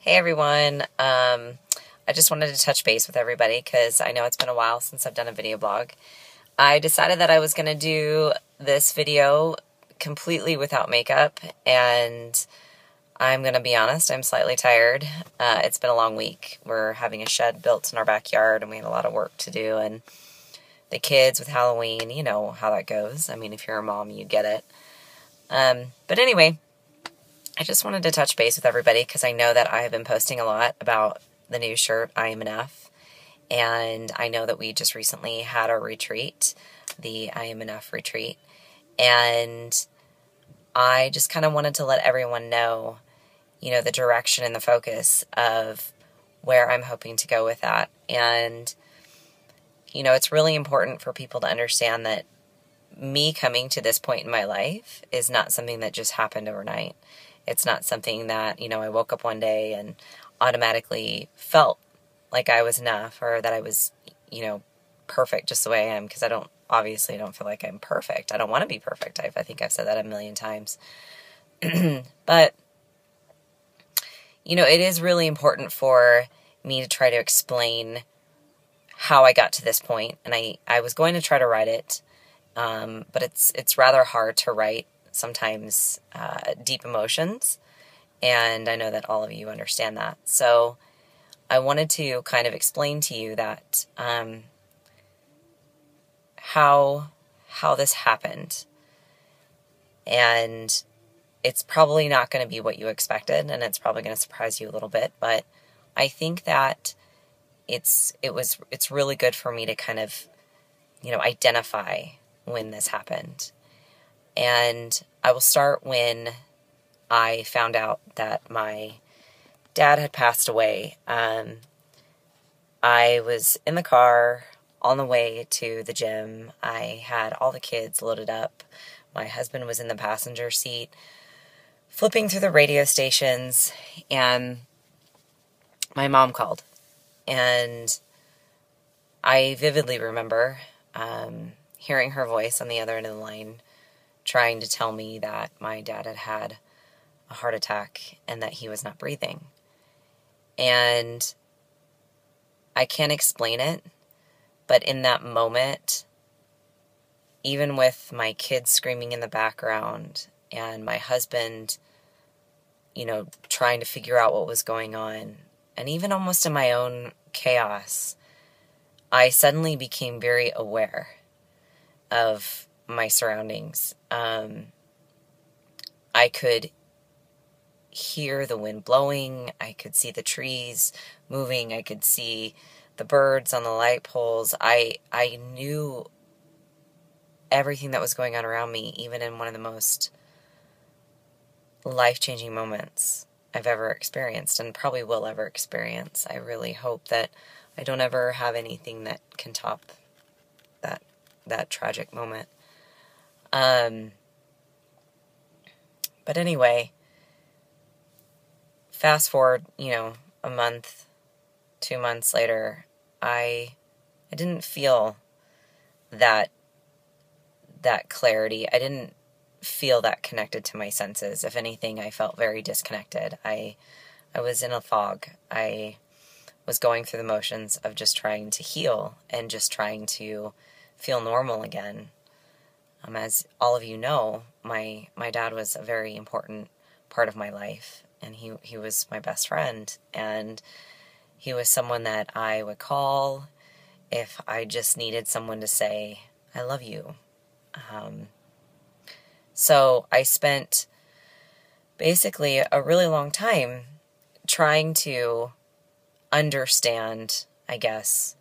Hey everyone, I just wanted to touch base with everybody because I know it's been a while since I've done a video blog. I decided that I was going to do this video completely without makeup, and I'm going to be honest, I'm slightly tired. It's been a long week. We're having a shed built in our backyard and we have a lot of work to do, and the kids with Halloween, you know how that goes. I mean, if you're a mom, you get it. But anyway, I just wanted to touch base with everybody because I know that I have been posting a lot about the new shirt, I Am Enough, and I know that we just recently had our retreat, the I Am Enough retreat, and I just kind of wanted to let everyone know, the direction and the focus of where I'm hoping to go with that. And, it's really important for people to understand that me coming to this point in my life is not something that just happened overnight. It's not something that, I woke up one day and automatically felt like I was enough or that I was, perfect just the way I am, because I don't feel like I'm perfect. I don't want to be perfect. I think I've said that a million times. But, it is really important for me to try to explain how I got to this point. And I was going to try to write it, but it's rather hard to write sometimes deep emotions, and I know that all of you understand that. So I wanted to kind of explain to you that how this happened, and it's probably not going to be what you expected, and it's probably going to surprise you a little bit, but I think that it's really good for me to kind of identify when this happened. And I will start when I found out that my dad had passed away. I was in the car on the way to the gym. I had all the kids loaded up. My husband was in the passenger seat, flipping through the radio stations, and my mom called. And I vividly remember hearing her voice on the other end of the line, trying to tell me that my dad had had a heart attack and that he was not breathing. And I can't explain it, but in that moment, even with my kids screaming in the background and my husband, trying to figure out what was going on, and even almost in my own chaos, I suddenly became very aware of my surroundings. I could hear the wind blowing. I could see the trees moving. I could see the birds on the light poles. I knew everything that was going on around me, even in one of the most life-changing moments I've ever experienced and probably will ever experience. I really hope that I don't ever have anything that can top that tragic moment. But anyway, fast forward, a month, 2 months later, I didn't feel that clarity. I didn't feel that connected to my senses. If anything, I felt very disconnected. I was in a fog. I was going through the motions of just trying to heal and just trying to feel normal again. As all of you know, my dad was a very important part of my life, and he was my best friend, and he was someone that I would call if I just needed someone to say, I love you. So I spent basically a really long time trying to understand, I guess,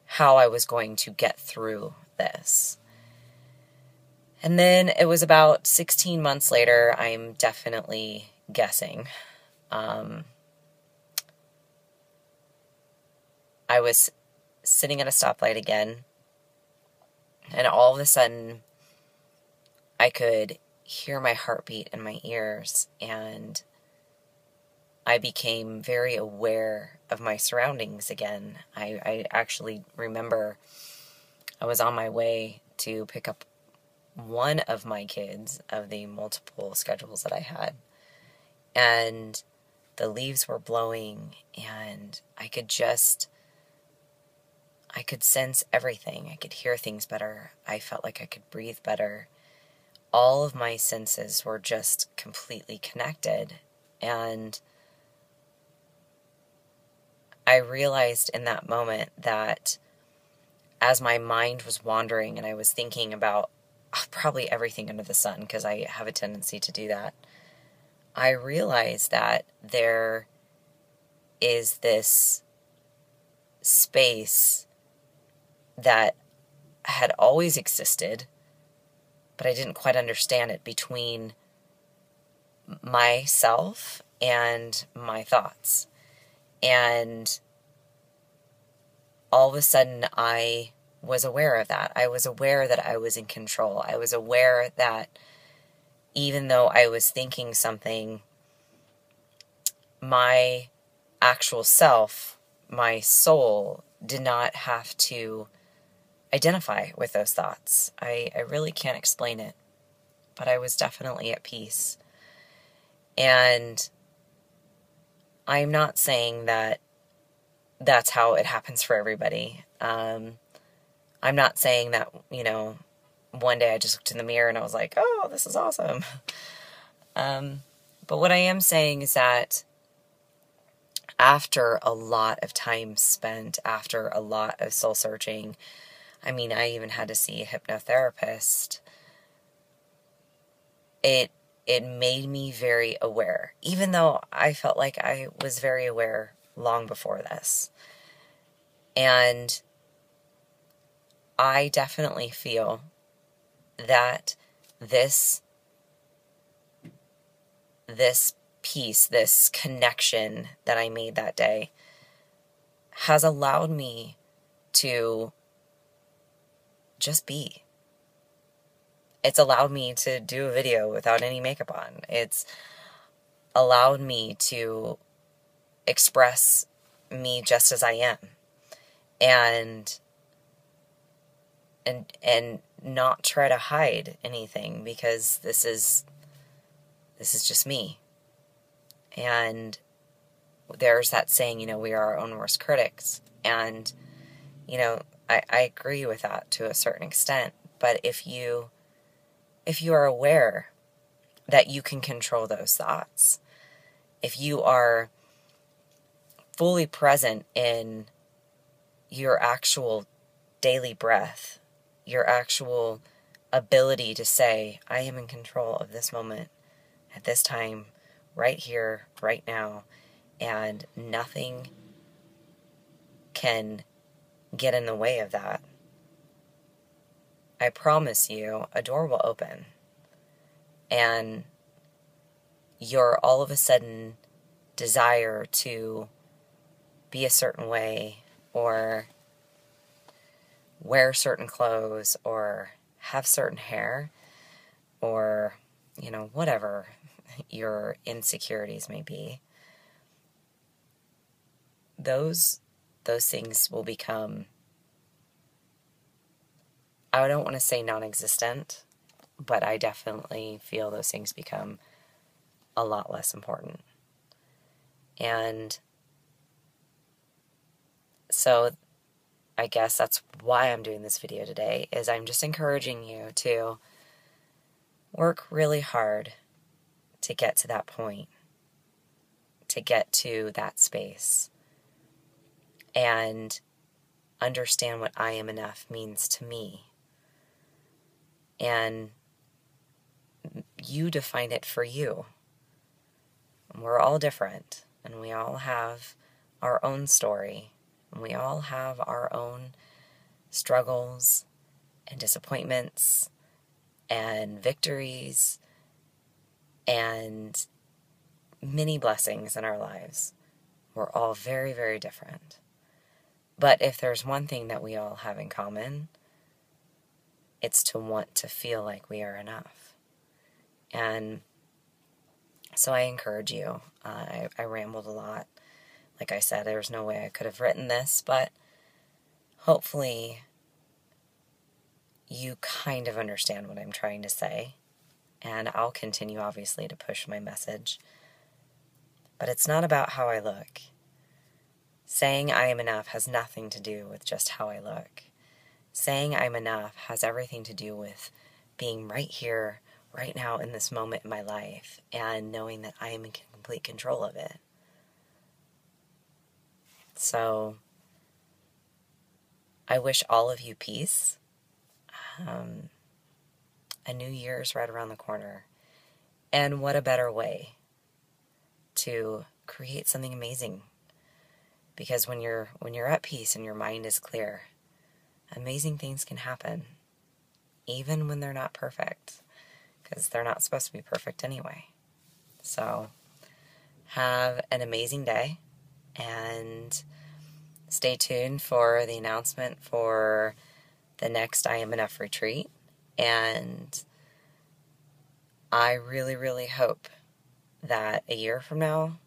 how I was going to get through this. And then it was about 16 months later, I'm definitely guessing. I was sitting at a stoplight again, and all of a sudden, I could hear my heartbeat in my ears, and I became very aware of my surroundings again. I actually remember I was on my way to pick up one of my kids of the multiple schedules that I had. And the leaves were blowing, and I could sense everything. I could hear things better. I felt like I could breathe better. All of my senses were just completely connected. And I realized in that moment that as my mind was wandering and I was thinking about probably everything under the sun, because I have a tendency to do that, I realized that there is this space that had always existed, but I didn't quite understand it, between myself and my thoughts. And all of a sudden I was aware of that. I was aware that I was in control. I was aware that even though I was thinking something, my actual self, my soul, did not have to identify with those thoughts. I really can't explain it, but I was definitely at peace. And I'm not saying that that's how it happens for everybody. I'm not saying that, one day I just looked in the mirror and I was like, oh, this is awesome. But what I am saying is that after a lot of time spent, after a lot of soul searching, I even had to see a hypnotherapist, it made me very aware, even though I felt like I was very aware long before this. And I definitely feel that this piece, this connection that I made that day, has allowed me to just be. It's allowed me to do a video without any makeup on. It's allowed me to express me just as I am. And not try to hide anything, because this is just me. And there's that saying, we are our own worst critics. And, I agree with that to a certain extent. But if you are aware that you can control those thoughts, if you are fully present in your actual daily breath, your actual ability to say, I am in control of this moment, at this time, right here, right now, and nothing can get in the way of that, I promise you, a door will open. And your all of a sudden desire to be a certain way, or wear certain clothes, or have certain hair, or, whatever your insecurities may be, those things will become, I don't want to say non-existent, but I definitely feel those things become a lot less important. And so I guess that's why I'm doing this video today, is I'm just encouraging you to work really hard to get to that point, to get to that space, and understand what I am enough means to me. And you define it for you. We're all different, and we all have our own story, and we all have our own struggles and disappointments and victories and many blessings in our lives. We're all very, very different. But if there's one thing that we all have in common, it's to want to feel like we are enough. And so I encourage you. I rambled a lot. Like I said, there's no way I could have written this, but hopefully you kind of understand what I'm trying to say. And I'll continue, obviously, to push my message. But it's not about how I look. Saying I am enough has nothing to do with just how I look. Saying I'm enough has everything to do with being right here, right now in this moment in my life, and knowing that I am in complete control of it. So I wish all of you peace. A new year is right around the corner. And what a better way to create something amazing. Because when you're at peace and your mind is clear, amazing things can happen. Even when they're not perfect. Because they're not supposed to be perfect anyway. So have an amazing day. And stay tuned for the announcement for the next I Am Enough retreat. And I really, really hope that a year from now,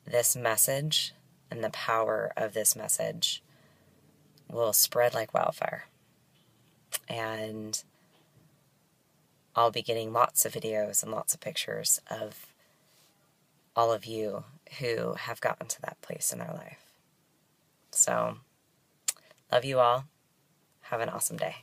this message and the power of this message will spread like wildfire. And I'll be getting lots of videos and lots of pictures of all of you who have gotten to that place in their life. So, love you all. Have an awesome day.